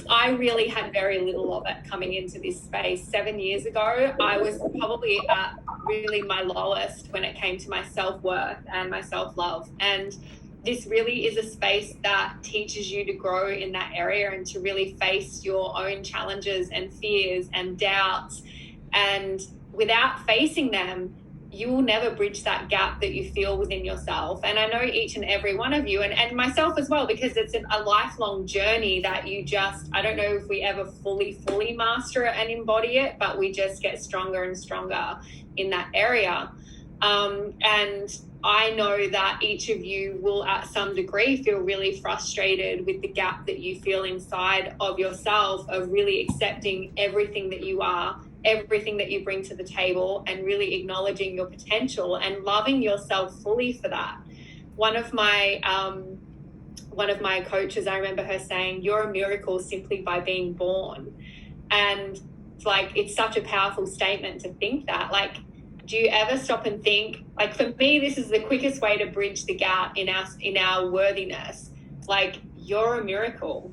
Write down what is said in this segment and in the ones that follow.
I really had very little of it coming into this space. 7 years ago, I was probably at really my lowest when it came to my self-worth and my self-love. And this really is a space that teaches you to grow in that area and to really face your own challenges and fears and doubts. And without facing them, you will never bridge that gap that you feel within yourself. And I know each and every one of you, and myself as well, because it's a lifelong journey that you just, I don't know if we ever fully master it and embody it, but we just get stronger and stronger in that area. And I know that each of you will at some degree feel really frustrated with the gap that you feel inside of yourself, of really accepting everything that you are, everything that you bring to the table, and really acknowledging your potential and loving yourself fully for that. One of my coaches, I remember her saying, "You're a miracle simply by being born." And it's such a powerful statement to think that. Do you ever stop and think, for me, this is the quickest way to bridge the gap in our worthiness. You're a miracle.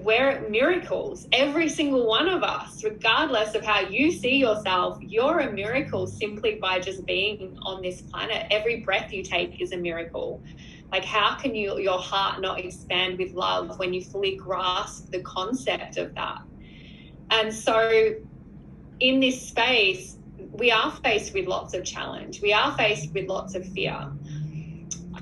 We're miracles. Every single one of us, regardless of how you see yourself, you're a miracle simply by just being on this planet. Every breath you take is a miracle. How can your heart not expand with love when you fully grasp the concept of that? And so in this space, we are faced with lots of challenge. We are faced with lots of fear.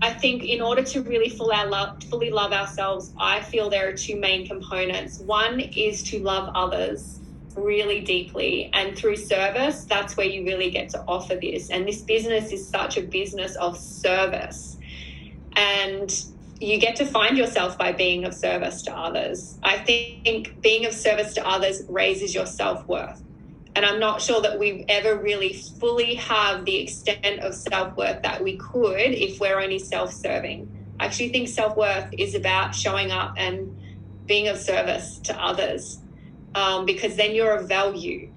I think in order to really fully love ourselves, I feel there are two main components. One is to love others really deeply, and through service, that's where you really get to offer this. And this business is such a business of service, and you get to find yourself by being of service to others. I think being of service to others raises your self-worth. And I'm not sure that we ever really fully have the extent of self-worth that we could if we're only self-serving. I actually think self-worth is about showing up and being of service to others, because then you're of value.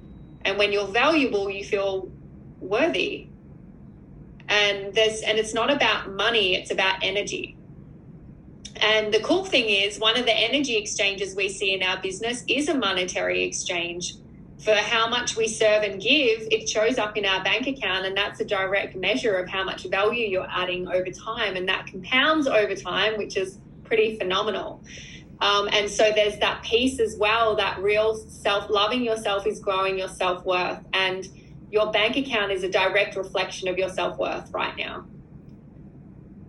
And when you're valuable, you feel worthy. And it's not about money, it's about energy. And the cool thing is, one of the energy exchanges we see in our business is a monetary exchange. For how much we serve and give, it shows up in our bank account, and that's a direct measure of how much value you're adding over time, and that compounds over time, which is pretty phenomenal. And so there's that piece as well, that real loving yourself is growing your self-worth, and your bank account is a direct reflection of your self-worth right now.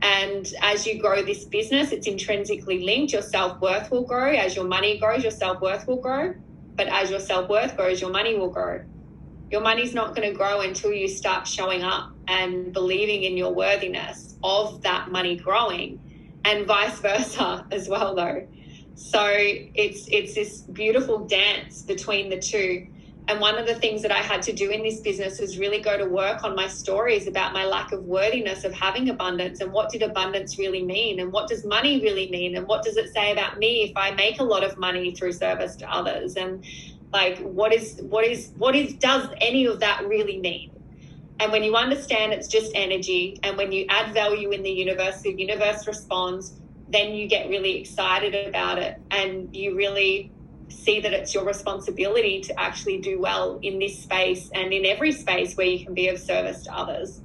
And as you grow this business, it's intrinsically linked. Your self-worth will grow. As your money grows, your self-worth will grow. But as your self-worth grows, your money will grow. Your money's not going to grow until you start showing up and believing in your worthiness of that money growing, and vice versa as well, though. So it's this beautiful dance between the two. And one of the things that I had to do in this business was really go to work on my stories about my lack of worthiness of having abundance, and what did abundance really mean, and what does money really mean, and what does it say about me if I make a lot of money through service to others, and what does any of that really mean? And when you understand it's just energy, and when you add value in the universe responds, then you get really excited about it, and you really see that it's your responsibility to actually do well in this space and in every space where you can be of service to others.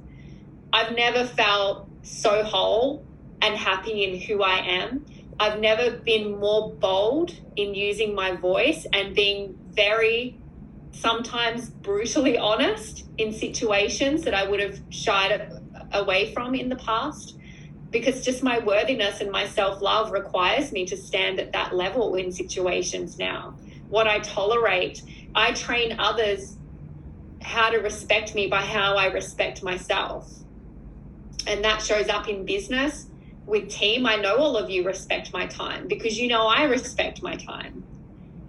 I've never felt so whole and happy in who I am. I've never been more bold in using my voice and being very, sometimes brutally honest in situations that I would have shied away from in the past. Because just my worthiness and my self-love requires me to stand at that level in situations now. What I tolerate, I train others how to respect me by how I respect myself. And that shows up in business, with team. I know all of you respect my time because you know I respect my time.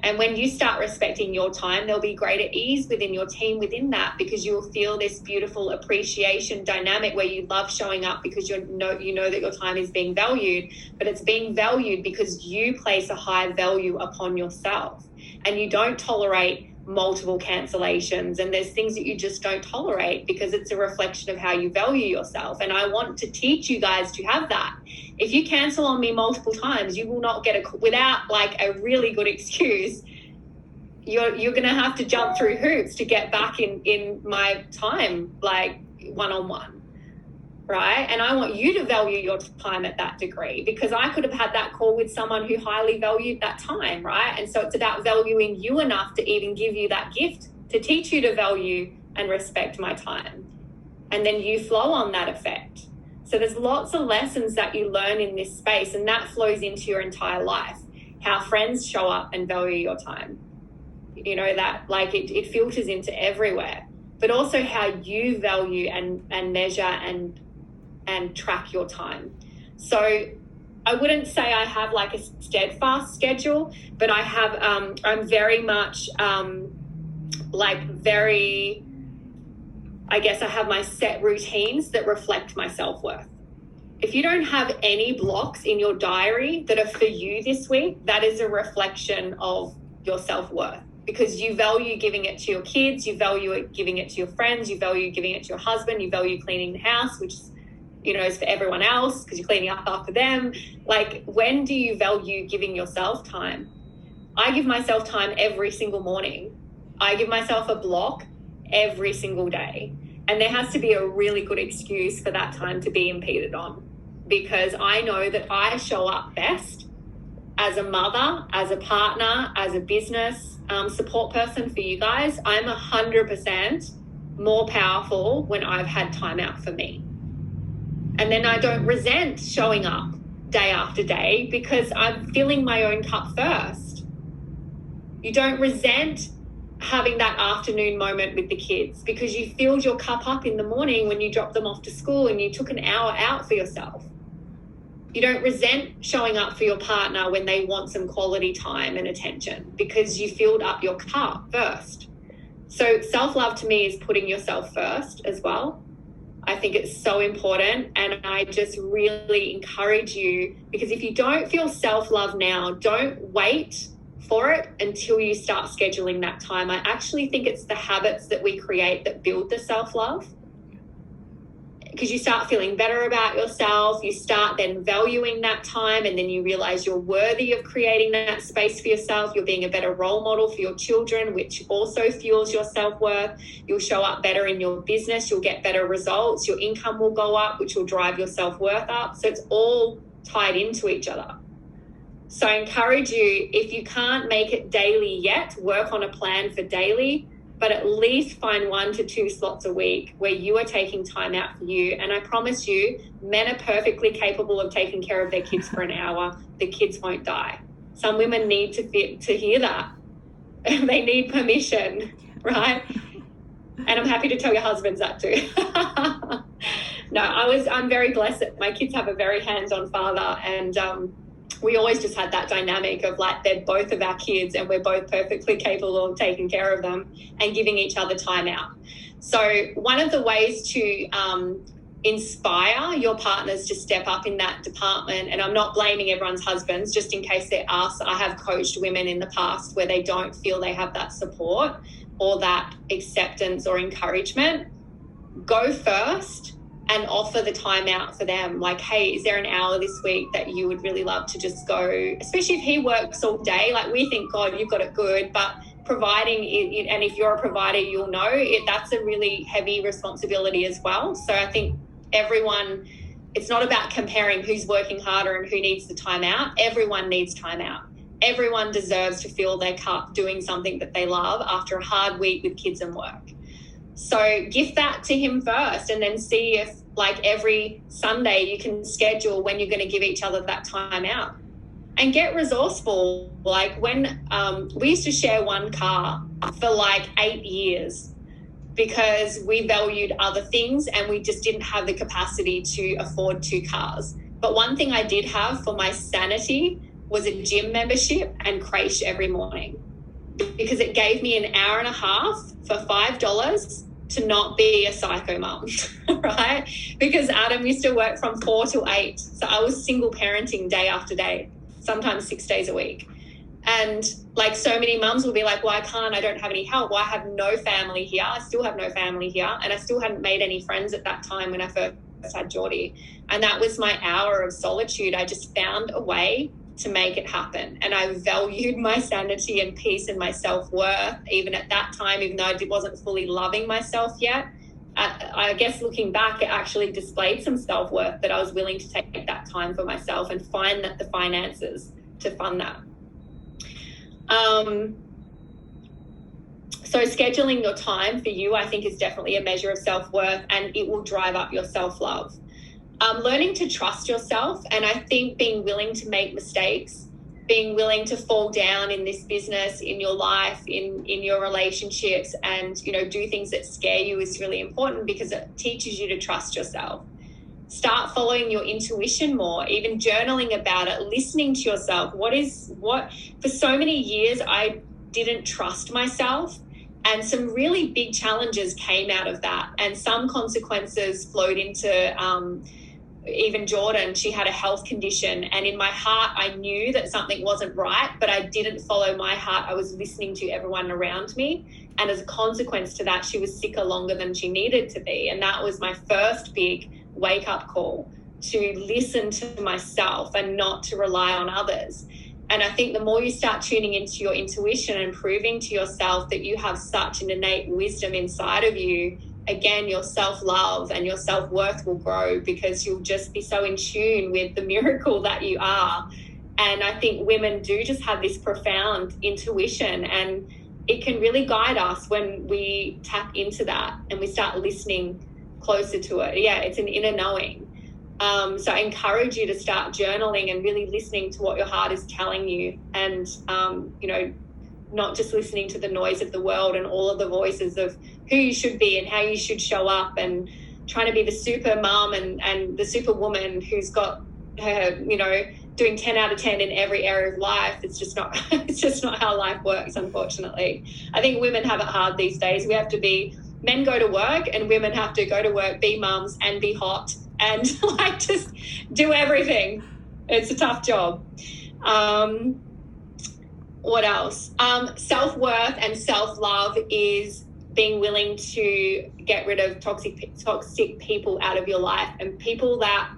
And when you start respecting your time, there'll be greater ease within your team within that, because you'll feel this beautiful appreciation dynamic where you love showing up because you know that your time is being valued, but it's being valued because you place a high value upon yourself, and you don't tolerate multiple cancellations, and there's things that you just don't tolerate because it's a reflection of how you value yourself. And I want to teach you guys to have that. If you cancel on me multiple times, you will not get without like a really good excuse. You're going to have to jump through hoops to get back in my time, like one-on-one. Right? And I want you to value your time at that degree, because I could have had that call with someone who highly valued that time, right? And so it's about valuing you enough to even give you that gift to teach you to value and respect my time. And then you flow on that effect. So there's lots of lessons that you learn in this space, and that flows into your entire life. How friends show up and value your time. You know, that like it filters into everywhere. But also how you value and measure and track your time. So I wouldn't say I have like a steadfast schedule, but I have, I'm very much I guess I have my set routines that reflect my self-worth. If you don't have any blocks in your diary that are for you this week, that is a reflection of your self-worth, because you value giving it to your kids, you value giving it to your friends, you value giving it to your husband, you value cleaning the house, which is, you know, is for everyone else because you're cleaning up after them. Like, when do you value giving yourself time? I give myself time every single morning. I give myself a block every single day. And there has to be a really good excuse for that time to be impeded on, because I know that I show up best as a mother, as a partner, as a business support person for you guys. I'm 100% more powerful when I've had time out for me. And then I don't resent showing up day after day because I'm filling my own cup first. You don't resent having that afternoon moment with the kids because you filled your cup up in the morning when you dropped them off to school and you took an hour out for yourself. You don't resent showing up for your partner when they want some quality time and attention because you filled up your cup first. So self-love to me is putting yourself first as well. I think it's so important, and I just really encourage you, because if you don't feel self-love now, don't wait for it until you start scheduling that time. I actually think it's the habits that we create that build the self-love, because you start feeling better about yourself, you start then valuing that time, and then you realize you're worthy of creating that space for yourself. You're being a better role model for your children, which also fuels your self-worth. You'll show up better in your business. You'll get better results. Your income will go up, which will drive your self-worth up. So it's all tied into each other. So I encourage you, if you can't make it daily yet, work on a plan for daily, but at least find 1 to 2 slots a week where you are taking time out for you. And I promise you, men are perfectly capable of taking care of their kids for an hour. The kids won't die. Some women need to hear that. They need permission, right? And I'm happy to tell your husbands that too. No, I'm very blessed. My kids have a very hands-on father, and we always just had that dynamic of like, they're both of our kids and we're both perfectly capable of taking care of them and giving each other time out. So one of the ways to inspire your partners to step up in that department, and I'm not blaming everyone's husbands, just in case they're us, I have coached women in the past where they don't feel they have that support or that acceptance or encouragement. Go first and offer the time out for them. Like, hey, is there an hour this week that you would really love to just go, especially if he works all day? Like, we think, God, you've got it good, but providing it, and if you're a provider, you'll know it, that's a really heavy responsibility as well. So I think everyone, it's not about comparing who's working harder and who needs the time out. Everyone needs time out. Everyone deserves to fill their cup doing something that they love after a hard week with kids and work. So gift that to him first, and then see if like every Sunday you can schedule when you're going to give each other that time out. And get resourceful. Like when we used to share one car for like 8 years because we valued other things and we just didn't have the capacity to afford 2 cars. But one thing I did have for my sanity was a gym membership and creche every morning, because it gave me an hour and a half for $5 to not be a psycho mum, right? Because Adam used to work from 4 to 8. So I was single parenting day after day, sometimes 6 days a week. And like so many mums will be like, well, I don't have any help. Well, I have no family here. I still have no family here. And I still hadn't made any friends at that time when I first had Geordie. And that was my hour of solitude. I just found a way to make it happen. And I valued my sanity and peace and my self-worth, even at that time, even though I wasn't fully loving myself yet. I guess looking back, it actually displayed some self-worth that I was willing to take that time for myself and find the finances to fund that. So scheduling your time for you, I think, is definitely a measure of self-worth, and it will drive up your self-love. Learning to trust yourself, and I think being willing to make mistakes, being willing to fall down in this business, in your life, in your relationships, and, you know, do things that scare you is really important because it teaches you to trust yourself. Start following your intuition more, even journaling about it, listening to yourself. For so many years, I didn't trust myself, and some really big challenges came out of that. And some consequences flowed into, even Jordan. She had a health condition, and in my heart I knew that something wasn't right, but I didn't follow my heart. I was listening to everyone around me, and as a consequence to that, she was sicker longer than she needed to be. And that was my first big wake-up call, to listen to myself and not to rely on others. And I think the more you start tuning into your intuition and proving to yourself that you have such an innate wisdom inside of you, again, your self-love and your self-worth will grow, because you'll just be so in tune with the miracle that you are. And I think women do just have this profound intuition, and it can really guide us when we tap into that and we start listening closer to it. Yeah, it's an inner knowing. So I encourage you to start journaling and really listening to what your heart is telling you, and, you know, not just listening to the noise of the world and all of the voices of who you should be and how you should show up, and trying to be the super mom and the super woman who's got her, you know, doing 10 out of 10 in every area of life. It's just not how life works, unfortunately. I think women have it hard these days. Men go to work, and women have to go to work, be mums and be hot and like just do everything. It's a tough job. What else? Self-worth and self-love is being willing to get rid of toxic people out of your life, and people that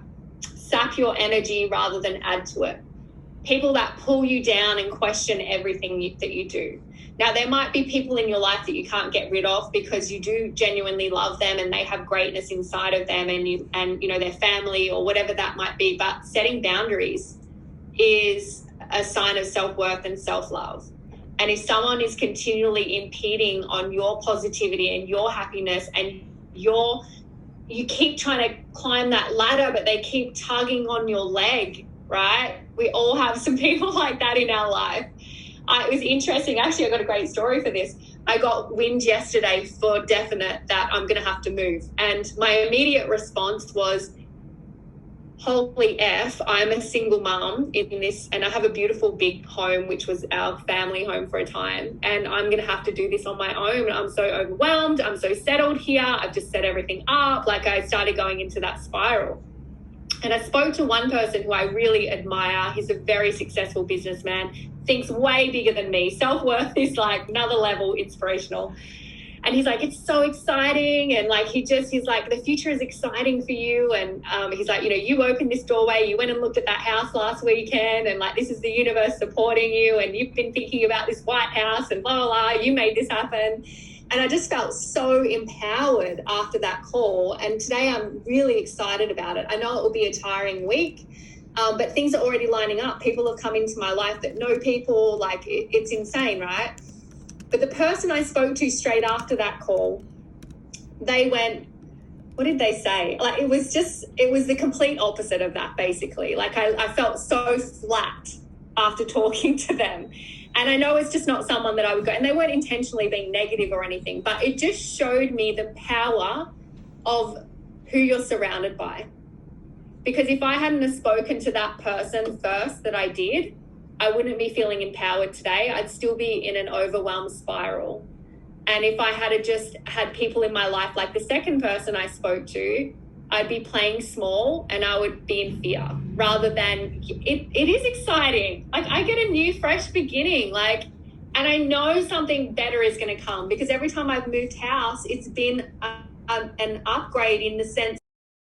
sap your energy rather than add to it. People that pull you down and question everything that you do. Now, there might be people in your life that you can't get rid of because you do genuinely love them and they have greatness inside of them, and you know, their family or whatever that might be. But setting boundaries is a sign of self-worth and self-love. And if someone is continually impeding on your positivity and your happiness, and you keep trying to climb that ladder, but they keep tugging on your leg, right? We all have some people like that in our life. It was interesting. Actually, I got a great story for this. I got wind yesterday for definite that I'm going to have to move. And my immediate response was, holy F, I'm a single mum in this, and I have a beautiful big home, which was our family home for a time, and I'm going to have to do this on my own. I'm so overwhelmed. I'm so settled here. I've just set everything up. Like, I started going into that spiral. And I spoke to one person who I really admire. He's a very successful businessman, thinks way bigger than me. Self-worth is like another level inspirational. And he's like, it's so exciting. And like, he's like, the future is exciting for you. And he's like, you know, you opened this doorway, you went and looked at that house last weekend, and like, this is the universe supporting you. And you've been thinking about this White House and blah, blah, blah. You made this happen. And I just felt so empowered after that call. And today I'm really excited about it. I know it will be a tiring week, but things are already lining up. People have come into my life that know people. Like, it's insane, right? But the person I spoke to straight after that call, they went, what did they say? Like, it was the complete opposite of that, basically. Like, I felt so flat after talking to them. And I know it's just not someone that I would go, and they weren't intentionally being negative or anything, but it just showed me the power of who you're surrounded by. Because if I hadn't have spoken to that person first that I did, I wouldn't be feeling empowered today. I'd still be in an overwhelmed spiral. And if I had just had people in my life, like the second person I spoke to, I'd be playing small and I would be in fear, rather than it is exciting. Like, I get a new, fresh beginning. Like, And I know something better is going to come, because every time I've moved house, it's been an upgrade in the sense